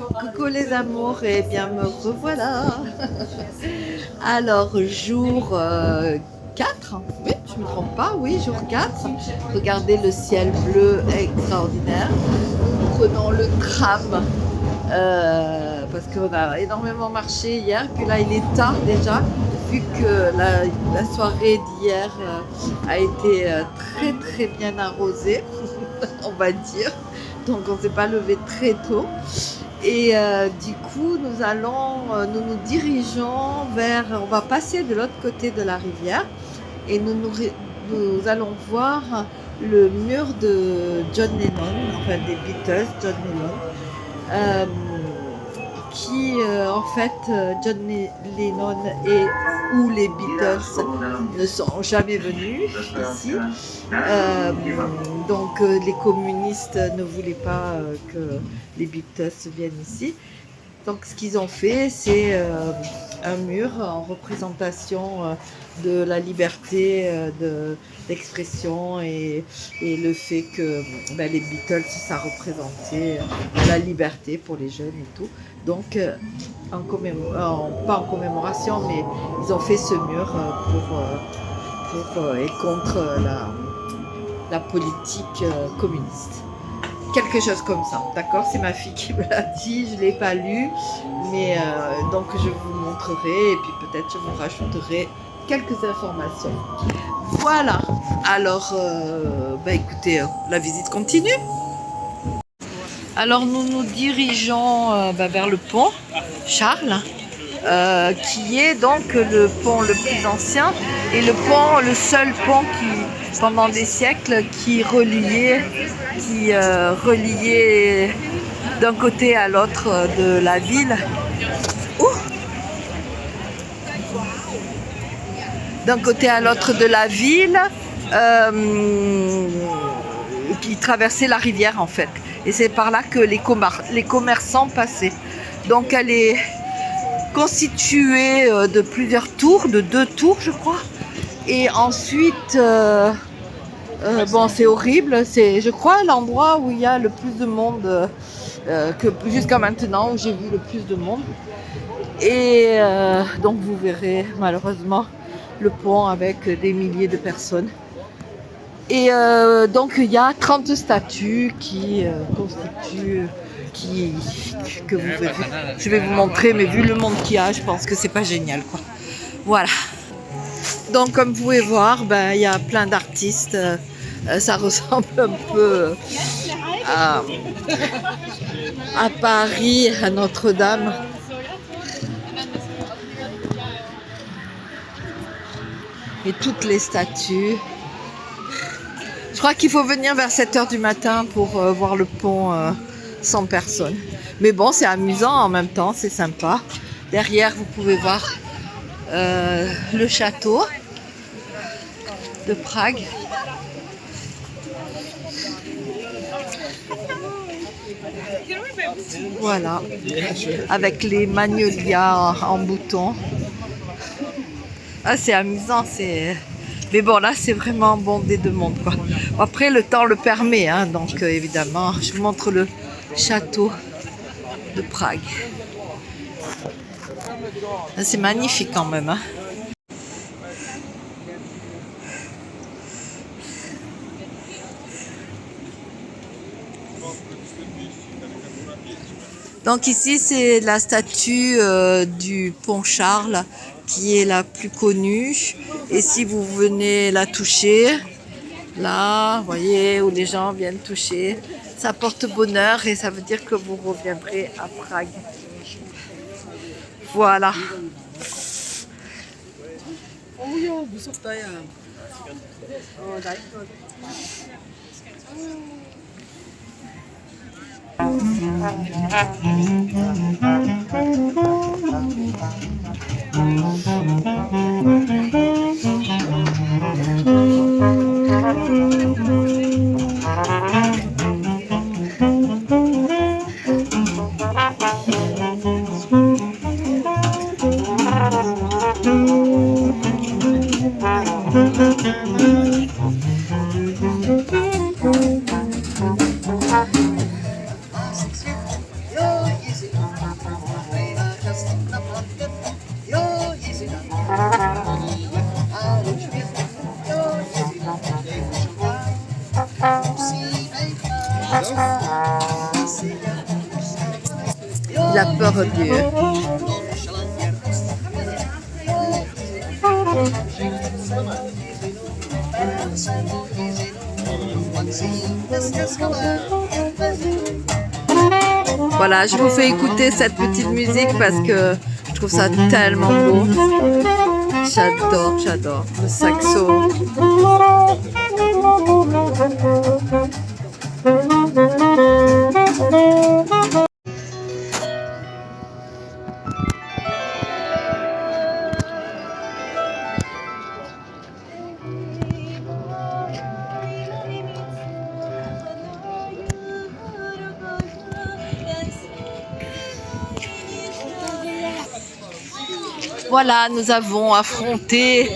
Coucou les amours, et bien me revoilà. Alors, jour 4, oui, je ne me trompe pas, oui, jour 4. Regardez le ciel bleu extraordinaire. Nous prenons le tram parce qu'on a énormément marché hier. Puis là, il est tard déjà, vu que la soirée d'hier a été très très bien arrosée, on va dire. Donc on ne s'est pas levé très tôt. Et du coup, nous nous dirigeons vers, on va passer de l'autre côté de la rivière et nous allons voir le mur de John Lennon, enfin des Beatles, John Lennon, en fait, John Lennon et ou les Beatles ne sont jamais venus ici. Donc les communistes ne voulaient pas que les Beatles viennent ici. Donc ce qu'ils ont fait, c'est un mur en représentation de la liberté d'expression et le fait que les Beatles, ça représentait la liberté pour les jeunes et tout. Donc, pas en commémoration, mais ils ont fait ce mur et contre la politique communiste. Quelque chose comme ça, d'accord? C'est ma fille qui me l'a dit, je ne l'ai pas lu, mais donc je vous montrerai et puis peut-être je vous rajouterai quelques informations. Voilà, alors écoutez, la visite continue. Alors nous nous dirigeons vers le pont Charles, qui est donc le pont le plus ancien et le seul pont qui, pendant des siècles, qui reliait d'un côté à l'autre de la ville. D'un côté à l'autre de la ville, qui traversait la rivière en fait. Et c'est par là que les commerçants passaient. Donc elle est constituée de plusieurs tours, de 2 tours je crois. Et ensuite, c'est horrible, c'est je crois l'endroit où il y a le plus de monde que jusqu'à maintenant, où j'ai vu le plus de monde. Et donc vous verrez malheureusement le pont avec des milliers de personnes. Et donc il y a 30 statues qui constituent, que vous verrez. Je vais vous montrer, mais vu le monde qu'il y a, je pense que c'est pas génial quoi. Voilà. Donc comme vous pouvez voir, il y a plein d'artistes. Ça ressemble un peu à Paris, à Notre-Dame. Et toutes les statues. Je crois qu'il faut venir vers 7h du matin pour voir le pont sans personne. Mais bon, c'est amusant en même temps, c'est sympa. Derrière, vous pouvez voir le château de Prague. Voilà, avec les magnolias en bouton. Ah, c'est amusant, mais bon, là, c'est vraiment bondé de monde, quoi. Après, le temps le permet, hein, donc évidemment, je vous montre le château de Prague. C'est magnifique quand même, hein. Donc ici, c'est la statue du pont Charles qui est la plus connue. Et si vous venez la toucher, là, vous voyez, où les gens viennent toucher, ça porte bonheur et ça veut dire que vous reviendrez à Prague. Voilà. il a peur du... Voilà, je vous fais écouter cette petite musique parce que je trouve ça tellement beau. J'adore, j'adore le saxo. Voilà, nous avons affronté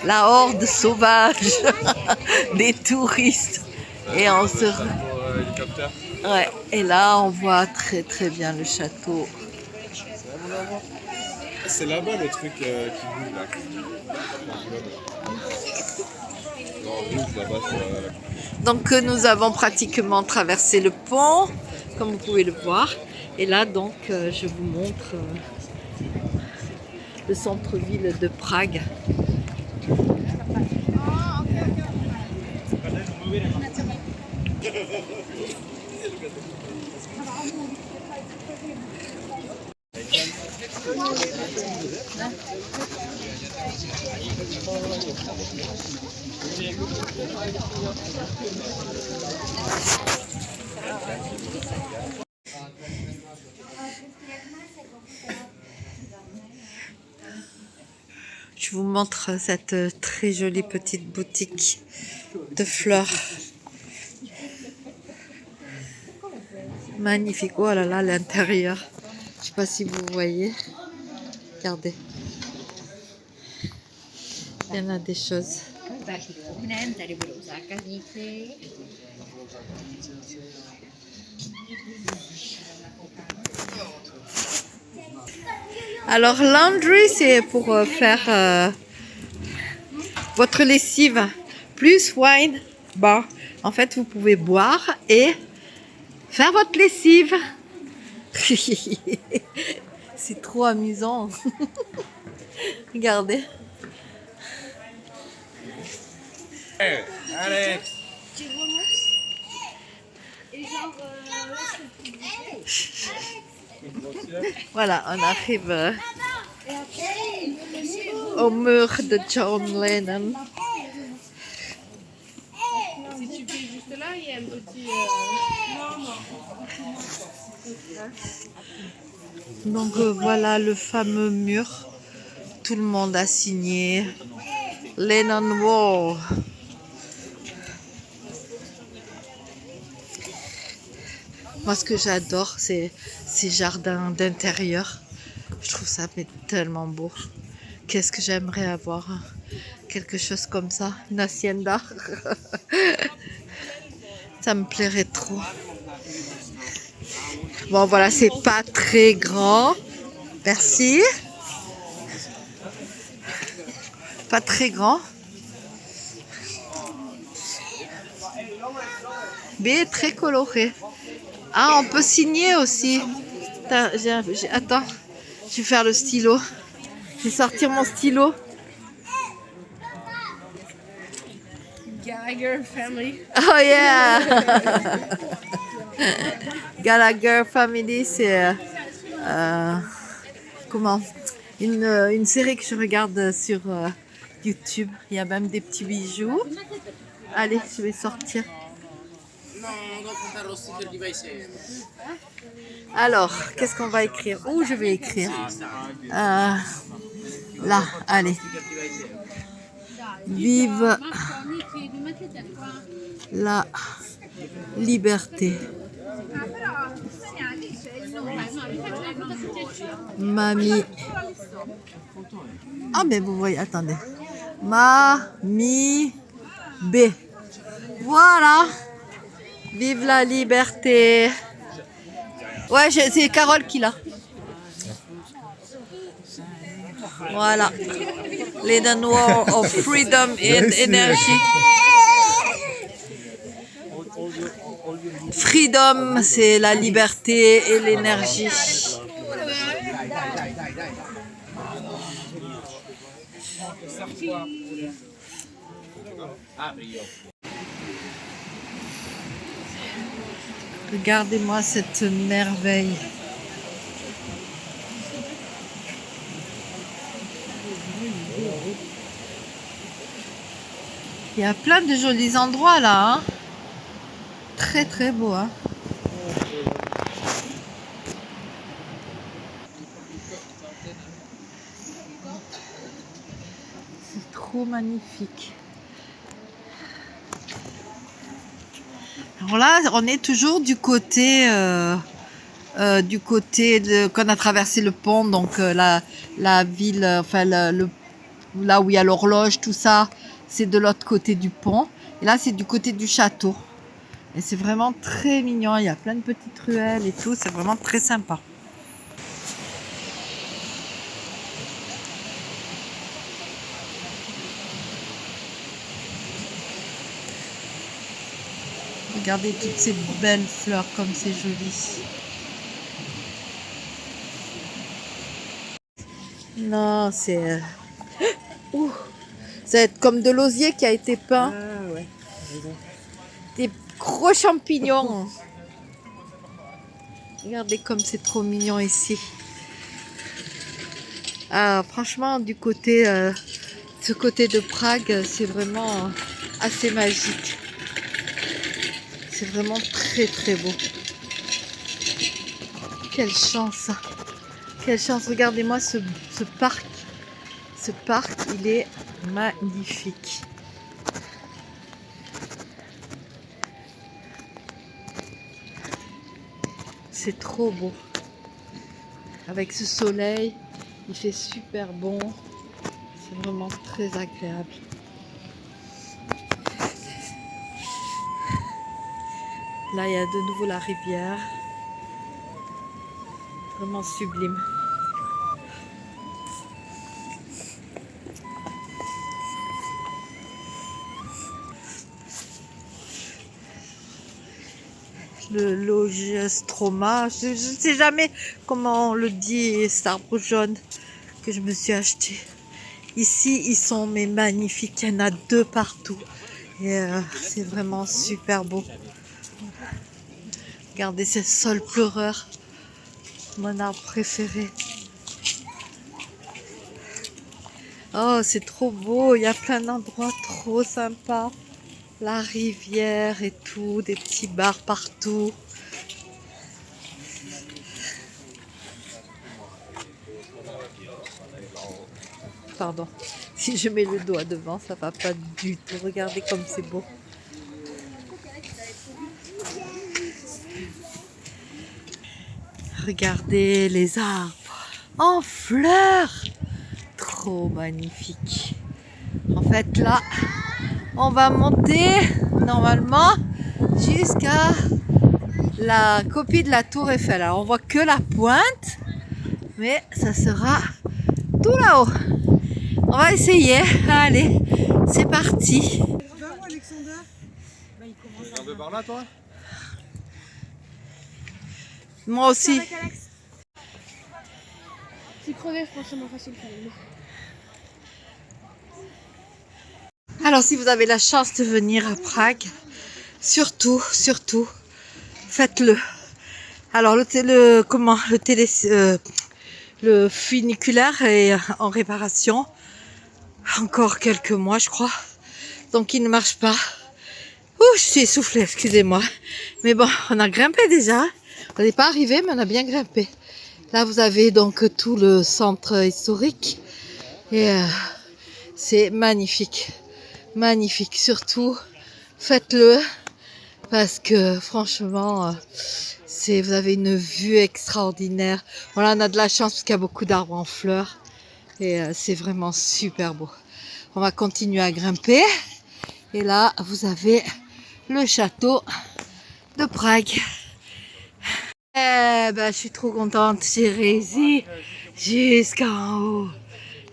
la horde sauvage des touristes. Et on se... Ouais, et là, on voit très très bien le château. C'est là-bas le truc qui bouge là. Donc nous avons pratiquement traversé le pont, comme vous pouvez le voir. Et là, donc, je vous montre le centre-ville de Prague. Je vous montre cette très jolie petite boutique de fleurs. Magnifique. Oh là là, l'intérieur. Je sais pas si vous voyez. Regardez. Il y en a des choses. Alors, laundry, c'est pour faire votre lessive. Plus wine bar. En fait, vous pouvez boire et faire votre lessive. C'est trop amusant. Regardez. Hey, allez. Voilà, on arrive au mur de John Lennon. Si tu fais juste là, il y a un petit... Donc voilà le fameux mur. Tout le monde a signé. Lennon Wall. Moi, ce que j'adore, c'est ces jardins d'intérieur. Je trouve ça mais tellement beau. Qu'est-ce que j'aimerais avoir quelque chose comme ça, une hacienda. Ça me plairait trop. Bon, voilà, c'est pas très grand. Merci. Pas très grand. Mais très coloré. Ah, on peut signer aussi. Attends, je vais faire le stylo. Je vais sortir mon stylo. Gallagher family. Oh yeah. Gallagher Family, c'est comment une série que je regarde sur YouTube. Il y a même des petits bijoux. Allez, je vais sortir. Alors, qu'est-ce qu'on va écrire? Où je vais écrire? Là, allez. Vive la liberté. Mamie. Ah, mais vous voyez, attendez. Mamie B. Voilà. Vive la liberté. Ouais, c'est Carole qui l'a. Voilà. Lennon Wall of Freedom and Energy. Freedom, c'est la liberté et l'énergie. Regardez-moi cette merveille. Il y a plein de jolis endroits là. Hein. Très très beau. Hein. C'est trop magnifique. Alors là, on est toujours du côté qu'on a traversé le pont, donc la ville, enfin là où il y a l'horloge, tout ça, c'est de l'autre côté du pont. Et là, c'est du côté du château. Et c'est vraiment très mignon. Il y a plein de petites ruelles et tout. C'est vraiment très sympa. Regardez toutes ces belles fleurs comme c'est joli. Non, c'est... Ouh. Ça va être comme de l'osier qui a été peint. Ah ouais, raison. Des gros champignons. Regardez comme c'est trop mignon ici. Ah, franchement, du côté, ce côté de Prague, c'est vraiment assez magique. C'est vraiment très très beau. Quelle chance. Quelle chance. Regardez-moi ce parc. Ce parc, il est magnifique. C'est trop beau. Avec ce soleil, il fait super bon. C'est vraiment très agréable. Là, il y a de nouveau la rivière. Vraiment sublime. Le Logestroma, je ne sais jamais comment on le dit, cet arbre jaune que je me suis acheté. Ici, ils sont mais magnifiques, il y en a 2 partout. Et c'est vraiment super beau. Regardez ce sol pleureur, mon arbre préféré. Oh, c'est trop beau, il y a plein d'endroits trop sympas. La rivière et tout, des petits bars partout. Pardon, si je mets le doigt devant, ça va pas du tout. Regardez comme c'est beau. Regardez les arbres en fleurs. Trop magnifique. En fait, là, on va monter normalement jusqu'à la copie de la Tour Eiffel. Alors, on voit que la pointe, mais ça sera tout là-haut. On va essayer. Allez, c'est parti. Un peu par là, toi? Moi aussi. C'est crevé, franchement, facile quand même. Alors, si vous avez la chance de venir à Prague, surtout, faites-le. Alors, le funiculaire est en réparation. Encore quelques mois, je crois. Donc, il ne marche pas. Ouh, je suis essoufflée, excusez-moi. Mais bon, on a grimpé déjà. On n'est pas arrivé, mais on a bien grimpé. Là, vous avez donc tout le centre historique. Et c'est magnifique. Magnifique. Surtout, faites-le. Parce que franchement, vous avez une vue extraordinaire. Voilà, on a de la chance parce qu'il y a beaucoup d'arbres en fleurs. Et c'est vraiment super beau. On va continuer à grimper. Et là, vous avez le château de Prague. Eh ben, je suis trop contente. J'ai réussi jusqu'en haut.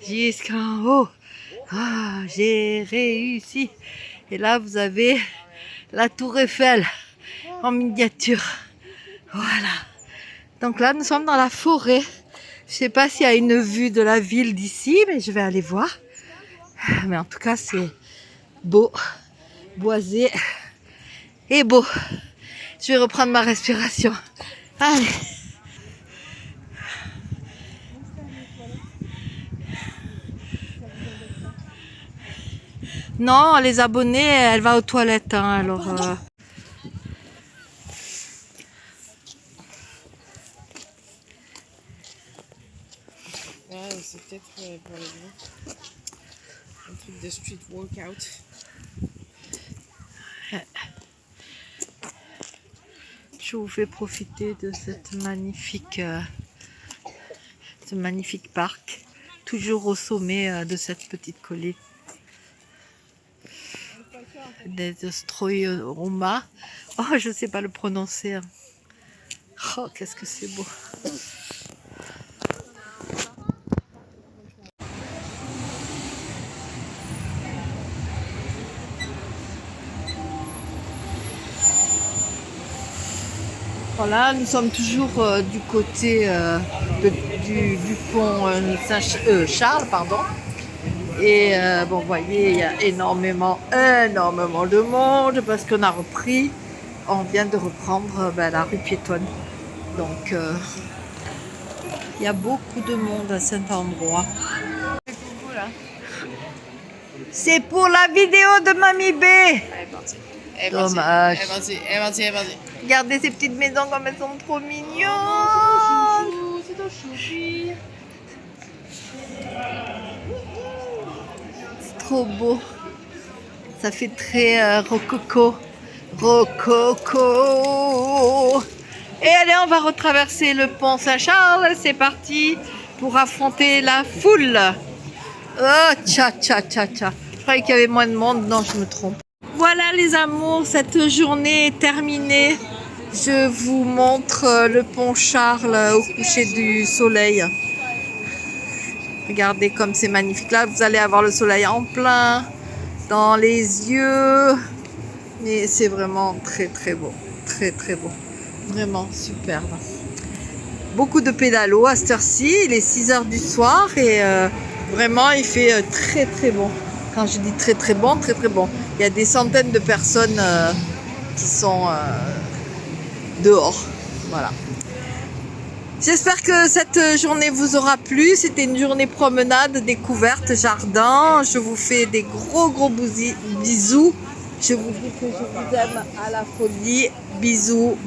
Jusqu'en haut. Ah, j'ai réussi. Et là, vous avez la Tour Eiffel en miniature. Voilà. Donc là, nous sommes dans la forêt. Je sais pas s'il y a une vue de la ville d'ici, mais je vais aller voir. Mais en tout cas, c'est beau, boisé et beau. Je vais reprendre ma respiration. Allez. Non, les abonnés, elle va aux toilettes. Hein, alors, Ouais, c'est peut-être pour les gens. Un truc de street workout. je vous fais profiter de ce magnifique parc, toujours au sommet de cette petite colline des Ostroioma. Oh, je ne sais pas le prononcer. Hein. Oh, qu'est-ce que c'est beau. Voilà, nous sommes toujours du côté du pont Charles, pardon. Et bon, vous voyez, il y a énormément de monde parce qu'on a repris, on vient de reprendre la rue piétonne. Donc, il y a beaucoup de monde à cet endroit. C'est pour la vidéo de Mamie B. Dommage. Elle va dire. Regardez ces petites maisons comme elles sont trop mignonnes. C'est ton choupi. C'est trop beau. Ça fait très rococo. Rococo. Et allez, on va retraverser le pont Saint-Charles. C'est parti pour affronter la foule. Oh, tcha. Je croyais qu'il y avait moins de monde. Non, je me trompe. Voilà les amours, cette journée est terminée. Je vous montre le pont Charles au coucher du soleil. Regardez comme c'est magnifique. Là, vous allez avoir le soleil en plein dans les yeux. Mais c'est vraiment très beau. Très beau. Vraiment superbe. Beaucoup de pédalos à cette heure-ci. Il est 6h du soir et vraiment il fait très bon. Quand je dis très bon. Il y a des centaines de personnes qui sont dehors. Voilà. J'espère que cette journée vous aura plu. C'était une journée promenade, découverte, jardin. Je vous fais des gros bisous. Je vous dis que je vous aime à la folie. Bisous.